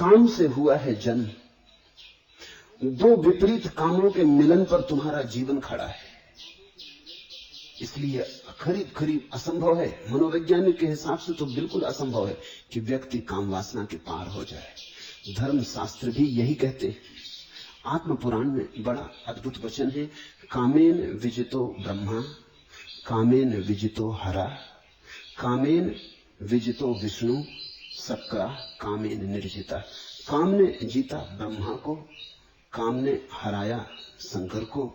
काम से हुआ है जन्म, दो विपरीत कामों के मिलन पर तुम्हारा जीवन खड़ा है। इसलिए करीब करीब असंभव है, मनोवैज्ञानिक के हिसाब से तो बिल्कुल असंभव है कि व्यक्ति काम वासना के पार हो जाए। धर्म शास्त्र भी यही कहते हैं। आत्म पुराण में बड़ा अद्भुत वचन है, कामेन विजितो ब्रह्मा, कामेन विजितो हरा, कामेन विजितो विष्णु, सक्रा कामेन निर्जिता। काम ने जीता ब्रह्मा को, काम ने हराया शंकर को,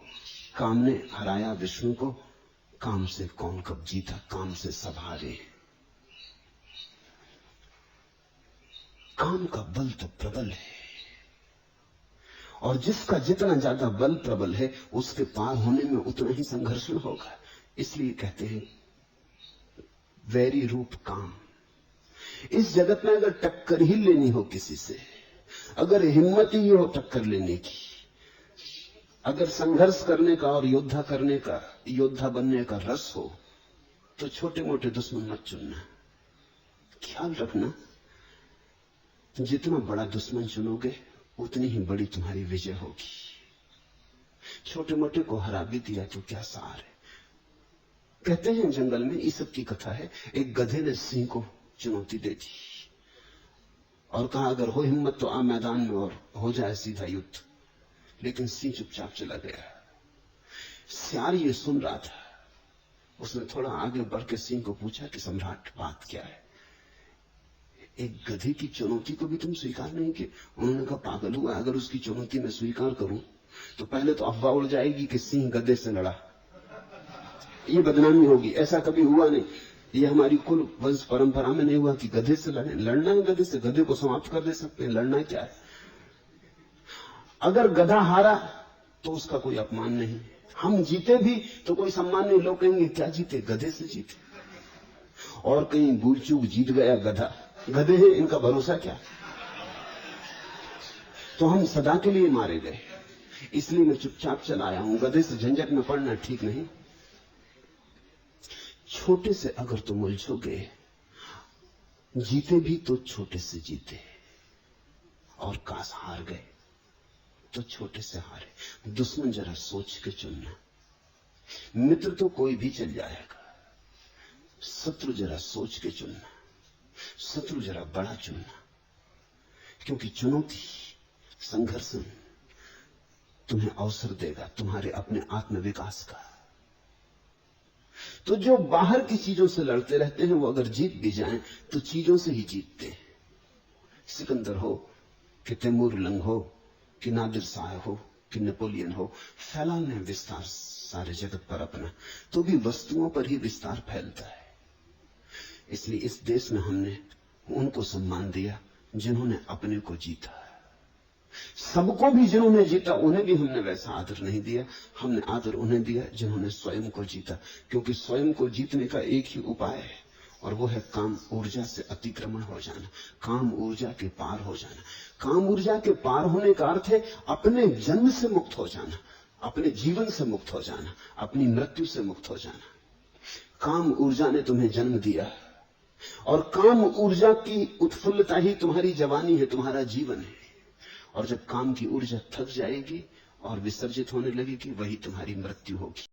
काम ने हराया विष्णु को। काम से कौन कब जीता, काम से सब हारे। काम का बल तो प्रबल है, और जिसका जितना ज्यादा बल प्रबल है उसके पार होने में उतना ही संघर्ष होगा। इसलिए कहते हैं वैरी रूप काम। इस जगत में अगर टक्कर ही लेनी हो किसी से, अगर हिम्मत ही हो टक्कर लेने की, अगर संघर्ष करने का और योद्धा करने का, योद्धा बनने का रस हो, तो छोटे मोटे दुश्मन मत चुनना। ख्याल रखना, जितना बड़ा दुश्मन चुनोगे उतनी ही बड़ी तुम्हारी विजय होगी। छोटे मोटे को हरा भी दिया तो क्या सार है। कहते हैं जंगल में, ये सब की कथा है, एक गधे ने सिंह को चुनौती दे दी और कहा अगर हो हिम्मत तो आ मैदान में और हो जाए सीधा युद्ध। लेकिन सिंह चुपचाप चला गया। सियार ये सुन रहा था, उसने थोड़ा आगे बढ़ के सिंह को पूछा कि सम्राट बात क्या है, एक गधे की चुनौती को भी तुम स्वीकार नहीं किए? उन्होंने कहा पागल हुआ, अगर उसकी चुनौती मैं स्वीकार करूं तो पहले तो अफवाह उड़ जाएगी कि सिंह गधे से लड़ा, ये बदनामी होगी। ऐसा कभी हुआ नहीं, ये हमारी कुल वंश परंपरा में नहीं हुआ कि गधे से लड़े। लड़ना है गधे से, गधे को समाप्त कर दे सकते हैं, लड़ना क्या है। अगर गधा हारा तो उसका कोई अपमान नहीं, हम जीते भी तो कोई सम्मान नहीं। लोग कहेंगे क्या जीते, गधे से जीते। और कहीं भूल चूक जीत गया गधा, गधे हैं इनका भरोसा क्या। तो हम सदा के लिए मारे गए, इसलिए मैं चुपचाप चला आया हूं। गधे से झंझट में पड़ना ठीक नहीं। छोटे से अगर तुम उलझोगे, जीते भी तो छोटे से जीते, और काश हार गए तो छोटे से हारे। दुश्मन जरा सोच के चुनना। मित्र तो कोई भी चल जाएगा, शत्रु जरा सोच के चुनना। शत्रु जरा बड़ा चुनना, क्योंकि चुनौती, संघर्ष तुम्हें अवसर देगा तुम्हारे अपने आत्मविकास का। तो जो बाहर की चीजों से लड़ते रहते हैं वो अगर जीत भी जाएं तो चीजों से ही जीतते हैं। सिकंदर हो कि तैमूर लंग हो कि नादिर शाह हो कि नेपोलियन हो, फैलाने विस्तार सारे जगत पर अपना, तो भी वस्तुओं पर ही विस्तार फैलता है। इसलिए इस देश में हमने उनको सम्मान दिया जिन्होंने अपने को जीता। सबको भी जिन्होंने जीता उन्हें भी हमने वैसा आदर नहीं दिया। हमने आदर उन्हें दिया जिन्होंने स्वयं को जीता, क्योंकि स्वयं को जीतने का एक ही उपाय है, और वो है काम ऊर्जा से अतिक्रमण हो जाना, काम ऊर्जा के पार हो जाना। काम ऊर्जा के पार होने का अर्थ है अपने जन्म से मुक्त हो जाना, अपने जीवन से मुक्त हो जाना, अपनी मृत्यु से मुक्त हो जाना। काम ऊर्जा ने तुम्हें जन्म दिया, और काम ऊर्जा की उत्फुल्लता ही तुम्हारी जवानी है, तुम्हारा जीवन है। और जब काम की ऊर्जा थक जाएगी और विसर्जित होने लगेगी, वही तुम्हारी मृत्यु होगी।